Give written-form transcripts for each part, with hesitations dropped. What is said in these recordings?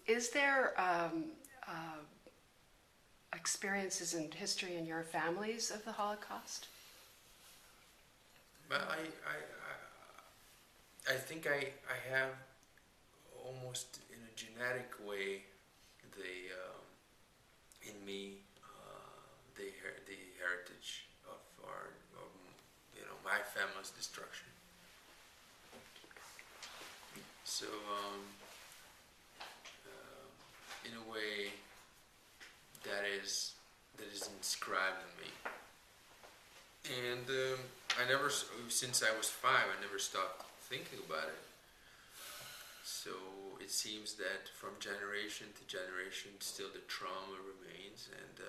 Is there experiences in history in your families of the Holocaust? But I think I have almost in a genetic way the in me the heritage of our my family's destruction. So in a way that is inscribed in me. And I never, since I was 5, I never stopped thinking about it. So it seems that from generation to generation, still the trauma remains, and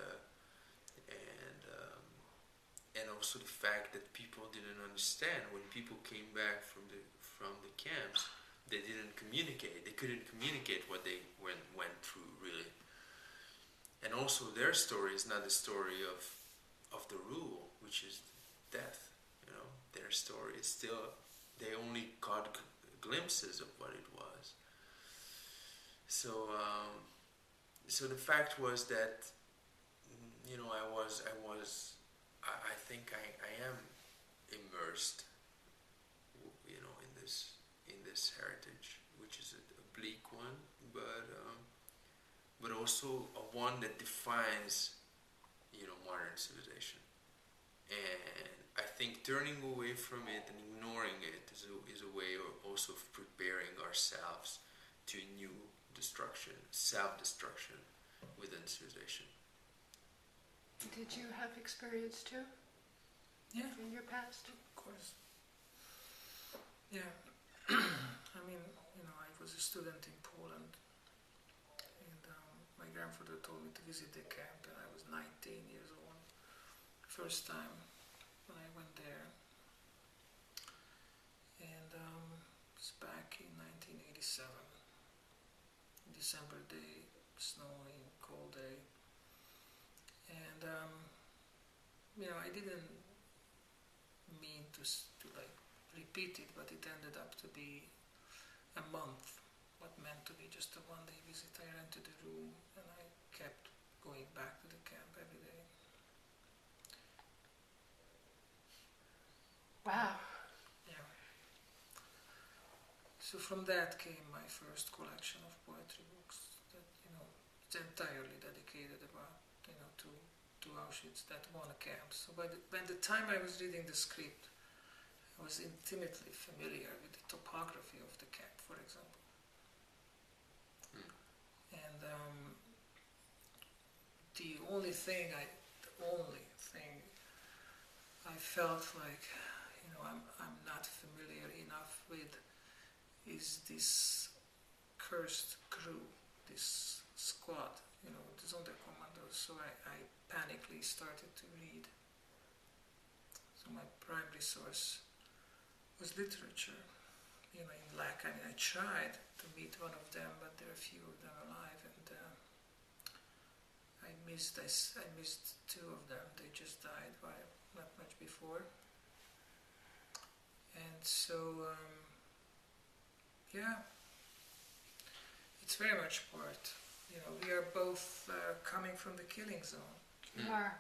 also the fact that people didn't understand when people came back from the camps, they didn't communicate. They couldn't communicate what they went through really. And also their story is not the story of the rule, which is death. Their story is still, they only caught glimpses of what it was. So so the fact was that I think I am immersed in this heritage, which is a bleak one, but also a one that defines modern civilization. And I think turning away from it and ignoring it is a way also of preparing ourselves to new destruction, self-destruction within civilization. Did you have experience too? Yeah. In your past? Of course. Yeah. I mean, I was a student in Poland, and my grandfather told me to visit the camp, and I was 19 years old. First time when I went there. And it's back in 1987. December day, snowing, cold day. And I didn't mean to like repeat it, but it ended up to be a month. What meant to be just a one-day visit. I rented a room and I kept going back to the camp every day. Wow. Yeah. So from that came my first collection of poetry books that it's entirely dedicated about to Auschwitz, that one camp. So by the time I was reading the script, I was intimately familiar with the topography of the camp, for example. And the only thing I felt like I'm not familiar enough with is this cursed crew, this squad, the Sonderkommandos. So I panically started to read. So my primary source was literature, in Lack. I tried to meet one of them, but there are few of them alive, and I missed two of them. They just died not much before. And so, it's very much part. We are both coming from the killing zone. You are.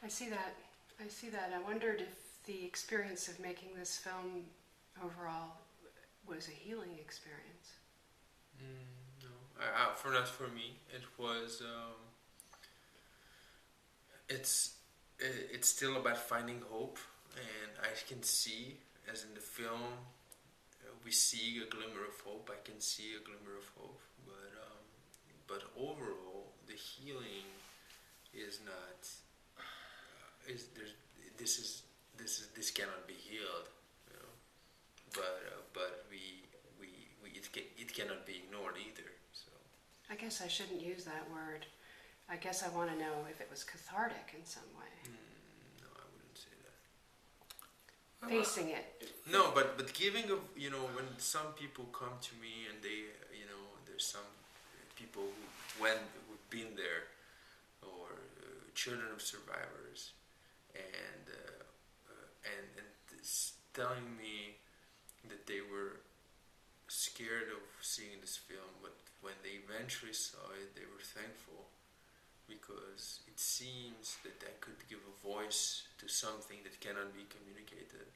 I see that. I wondered if the experience of making this film overall was a healing experience. No, not for me. It was. It's still about finding hope, and I can see, as in the film, we see a glimmer of hope. I can see a glimmer of hope, but overall, the healing is not. This cannot be healed, but it cannot be ignored either. So I guess I shouldn't use that word. I guess I want to know if it was cathartic in some way. No, I wouldn't say that. Facing it. No, but giving of when some people come to me and they there's some people who've been there, or children of survivors, and telling me that they were scared of seeing this film, but when eventually saw it, they were thankful, because it seems that I could give a voice to something that cannot be communicated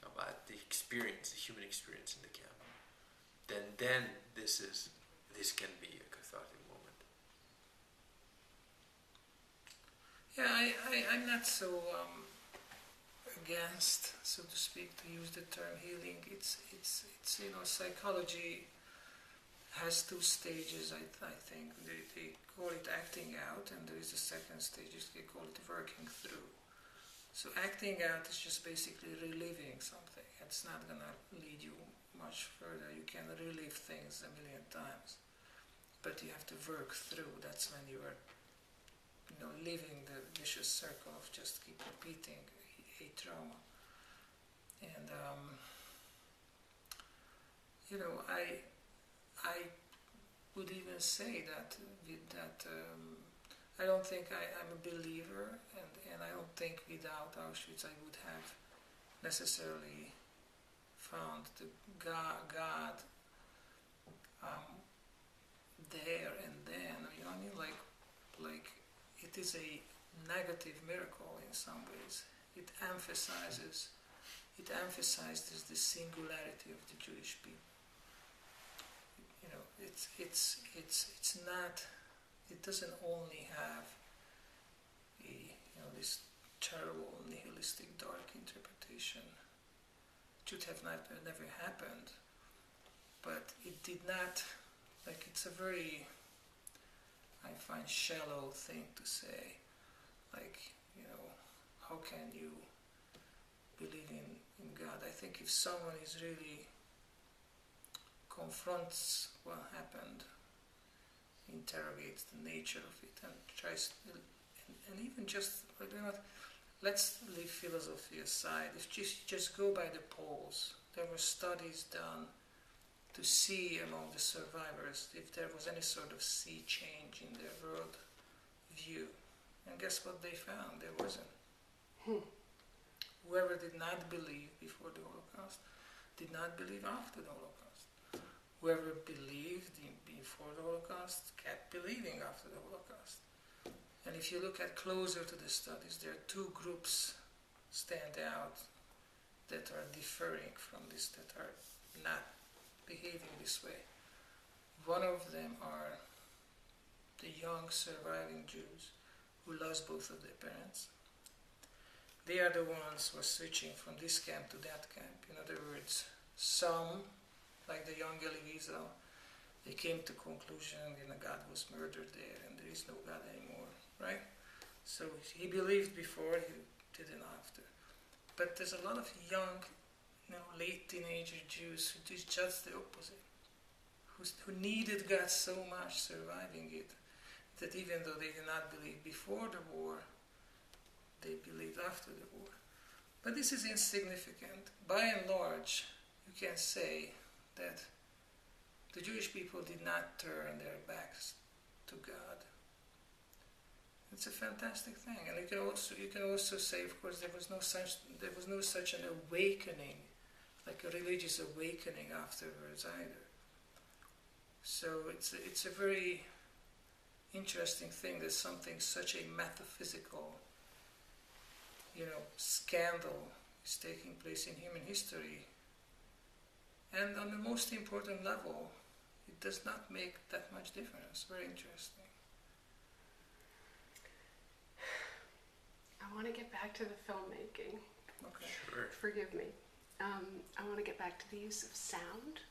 about the experience, the human experience in the camp. Then this can be a cathartic moment. Yeah, I'm not so against, so to speak, to use the term healing. It's psychology has two stages. I think they call it acting out, and there is a second stage. They call it working through. So acting out is just basically reliving something. It's not gonna lead you much further. You can relive things a million times, but you have to work through. That's when you are, living the vicious circle of just keep repeating a trauma. And I would even say that with that, I don't think I'm a believer, and I don't think without Auschwitz I would have necessarily found the God there and then. You know what I mean? Like it is a negative miracle in some ways. It emphasizes the singularity of the Jewish people. It's not. It doesn't only have this terrible nihilistic dark interpretation. It should have never happened, but it did not. Like, it's a very, I find, shallow thing to say. Like, how can you believe in God? I think if someone is really confronts what happened, interrogates the nature of it, and tries, and even just, let's leave philosophy aside. If just go by the polls, there were studies done to see among the survivors if there was any sort of sea change in their world view. And guess what they found? There wasn't. Whoever did not believe before the Holocaust did not believe after the Holocaust. Whoever believed before the Holocaust kept believing after the Holocaust. And if you look at closer to the studies, there are two groups stand out that are differing from this, that are not behaving this way. One of them are the young surviving Jews who lost both of their parents. They are the ones who are switching from this camp to that camp. In other words, some, like the young Elie Wiesel, they came to conclusion, God was murdered there and there is no God anymore, right? So he believed before, he didn't after. But there's a lot of young, late teenager Jews who did just the opposite, who needed God so much surviving it, that even though they did not believe before the war, they believed after the war. But this is insignificant. By and large, you can say that the Jewish people did not turn their backs to God. It's a fantastic thing, and you can also say, of course, there was no such an awakening, like a religious awakening afterwards either. So it's a very interesting thing that something such a metaphysical, scandal is taking place in human history, and on the most important level, it does not make that much difference. Very interesting. I want to get back to the filmmaking. Okay. Sure. Forgive me. I want to get back to the use of sound,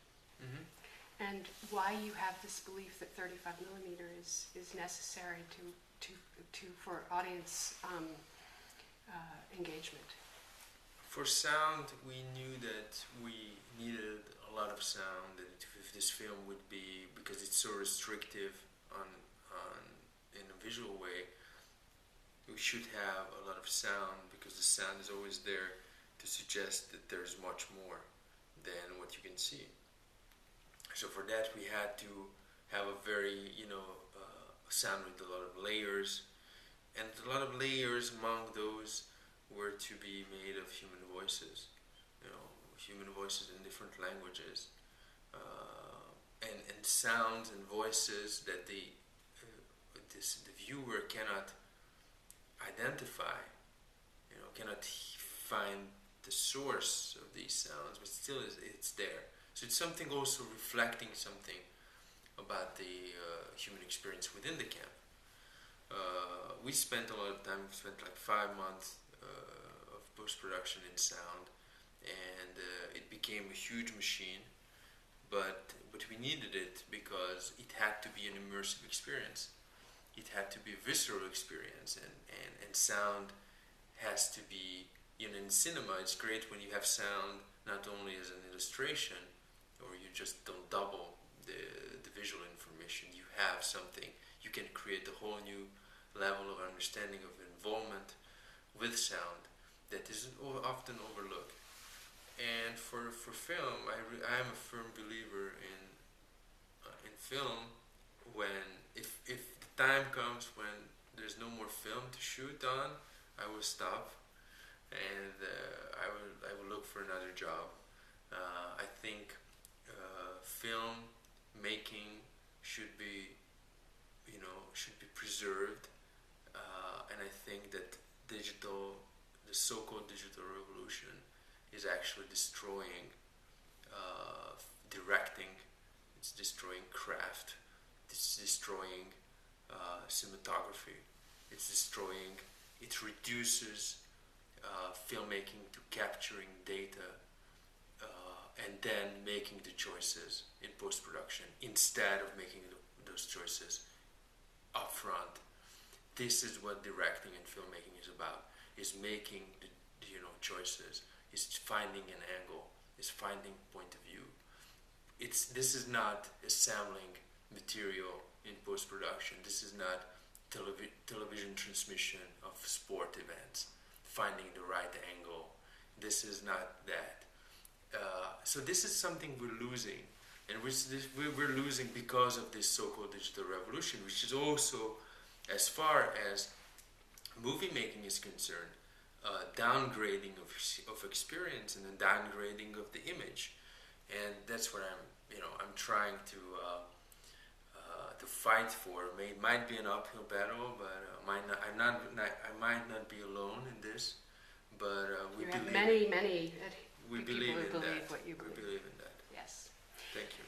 and why you have this belief that 35 millimeter is necessary for audience engagement. For sound, we knew that we needed a lot of sound, that if this film would be, because it's so restrictive on in a visual way, we should have a lot of sound, because the sound is always there to suggest that there's much more than what you can see. So for that, we had to have a very, sound with a lot of layers, and a lot of layers among those were to be made of human voices, human voices in different languages, and sounds and voices that the viewer cannot identify, cannot find the source of these sounds, but still it's there. So it's something also reflecting something about the human experience within the camp. We spent a lot of time. We spent like 5 months of post-production in sound, and it became a huge machine. But we needed it because it had to be an immersive experience. It had to be a visceral experience, and sound has to be, in cinema it's great when you have sound not only as an illustration, or you just don't double the visual information. You have something, you can create a whole new level of understanding of involvement with sound that is often overlooked. And for film, I am a firm believer in film. When if the time comes when there's no more film to shoot on, I will stop, and I will look for another job. I think film making should be preserved, and I think that the so-called digital revolution is actually destroying directing. It's destroying craft. It's destroying cinematography. It reduces filmmaking to capturing data and then making the choices in post-production instead of making those choices up front. This is what directing and filmmaking is about, is making the choices, is finding an angle, is finding point of view. This is not assembling material in post-production. This is not television transmission of sport events, finding the right angle. This is not that. So this is something we're losing, and we're losing because of this so-called digital revolution, which is also, as far as movie making is concerned, downgrading of experience and a downgrading of the image. And that's what I'm trying to fight for. It might be an uphill battle, but I might not be alone in this. But we you believe have many we people believe who in believe that. what you We believe. believe in that. Yes. Thank you.